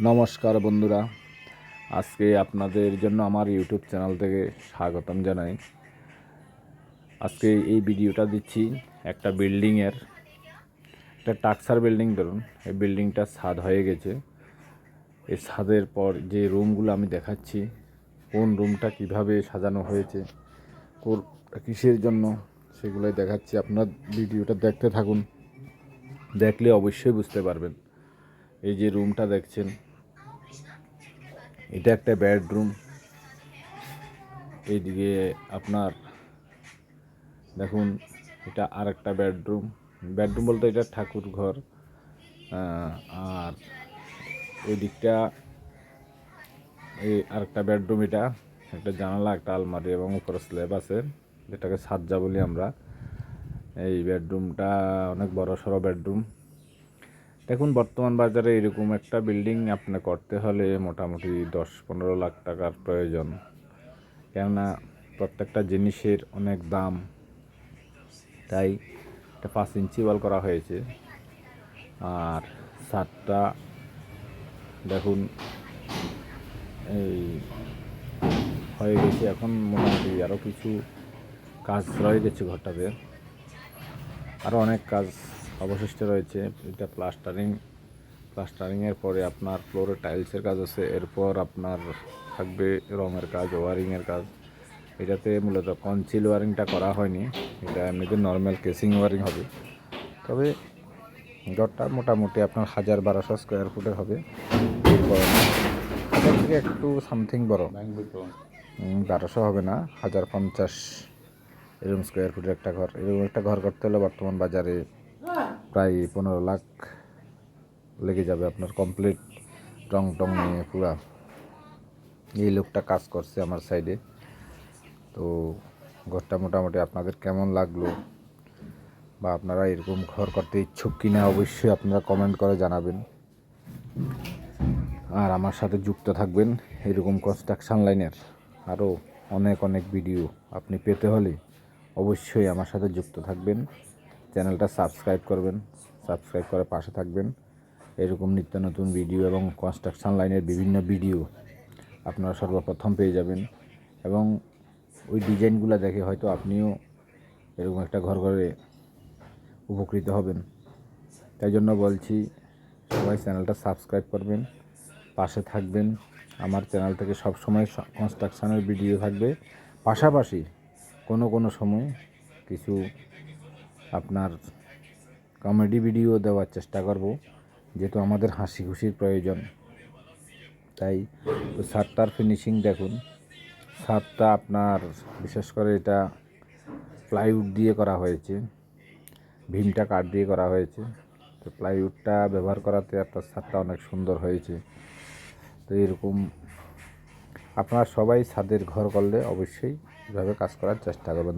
নমস্কার বন্ধুরা, আজকে আপনাদের জন্য আমার ইউটিউব চ্যানেল থেকে স্বাগতম জানাই। আজকে এই ভিডিওটা দিচ্ছি একটা বিল্ডিংয়ের, একটা টাকসার বিল্ডিং। ধরুন এই বিল্ডিংটা ছাদ হয়ে গেছে। এই ছাদের পর যে রুমগুলো আমি দেখাচ্ছি, কোন রুমটা কিভাবে সাজানো হয়েছে, কিসের জন্য, সেগুলোই দেখাচ্ছি। আপনার ভিডিওটা দেখতে থাকুন, দেখলে অবশ্যই বুঝতে পারবেন। এই যে রুমটা দেখছেন, এটা একটা বেডরুম। এইদিকে আপনার দেখুন, এটা আর একটা বেডরুম। বেডরুম বলতে এটা ঠাকুর ঘর। আর ওই দিকটা এই আরেকটা বেডরুম। এটা একটা জানালা, একটা আলমারি এবং উপরে স্ল্যাব আছে, যেটাকে সাজ্জা বলি আমরা। এই বেডরুমটা অনেক বড় সড়ো বেডরুম। দেখুন, বর্তমান বাজারে এরকম একটা বিল্ডিং আপনি করতে হলে মোটামুটি 10-15 লাখ টাকার প্রয়োজন। কেননা প্রত্যেকটা জিনিসের অনেক দাম, তাই এটা 5 ইঞ্চি ওয়াল করা হয়েছে। আর ছাদটা দেখুন এই হয়ে গেছে। এখন মোটামুটি আরও কিছু কাজ রয়ে গেছে ঘরটাতে, আরও অনেক কাজ অবশিষ্ট রয়েছে। এটা প্লাস্টারিংয়ের পরে আপনার ফ্লোরে টাইলসের কাজ আছে। এরপর আপনার থাকবে রঙের কাজ, ওয়ারিংয়ের কাজ। এটাতে মূলত কনসিল ওয়ারিংটা করা হয়নি, এটা এমনিতে নর্মাল কেসিং ওয়ারিং হবে। তবে ঘরটা মোটামুটি আপনার 1000-1200 স্কোয়ার ফুটের হবে। হাজার থেকে একটু সামথিং বড়, 1200 হবে না, 1050 এরকম স্কোয়ার ফুটের একটা ঘর। এরকম একটা ঘর করতে হলে বর্তমান বাজারে প্রায় 15 লাখ লেগে যাবে আপনার, কমপ্লিট রং টং নিয়ে পুরা। এই লোকটা কাজ করছে আমার সাইডে। তো ঘরটা মোটামুটি আপনাদের কেমন লাগলো, বা আপনারা এরকম ঘর করতে ইচ্ছুক কিনা, অবশ্যই আপনারা কমেন্ট করে জানাবেন। আর আমার সাথে যুক্ত থাকবেন। এরকম কনস্ট্রাকশন লাইনের আরও অনেক অনেক ভিডিও আপনি পেতে হলে অবশ্যই আমার সাথে যুক্ত থাকবেন। চ্যানেলটা সাবস্ক্রাইব করবেন, সাবস্ক্রাইব করে পাশে থাকবেন। এরকম নিত্য নতুন ভিডিও এবং কনস্ট্রাকশন লাইনের বিভিন্ন ভিডিও আপনারা সর্বপ্রথম পেয়ে যাবেন। এবং ওই ডিজাইনগুলো দেখে হয়তো আপনিও এরকম একটা ঘর করে উপকৃত হবেন। তাই জন্য বলছি, সবাই চ্যানেলটা সাবস্ক্রাইব করবেন, পাশে থাকবেন। আমার চ্যানেল থেকে সবসময় কনস্ট্রাকশনের ভিডিও থাকবে, পাশাপাশি কোনো সময় কিছু আপনার কমেডি ভিডিও দেওয়ার চেষ্টা করব, যেহেতু আমাদের হাসি খুশির প্রয়োজন। তাই তো ছাদটার ফিনিশিং দেখুন। ছাদটা আপনার বিশেষ করে এটা প্লাইউড দিয়ে করা হয়েছে, ভীমটা কাঠ দিয়ে করা হয়েছে। তো প্লাইউডটা ব্যবহার করাতে আপনার ছাদটা অনেক সুন্দর হয়েছে। তো এরকম আপনারা সবাই ছাদের ঘর করলে অবশ্যই এভাবে কাজ করার চেষ্টা করবেন।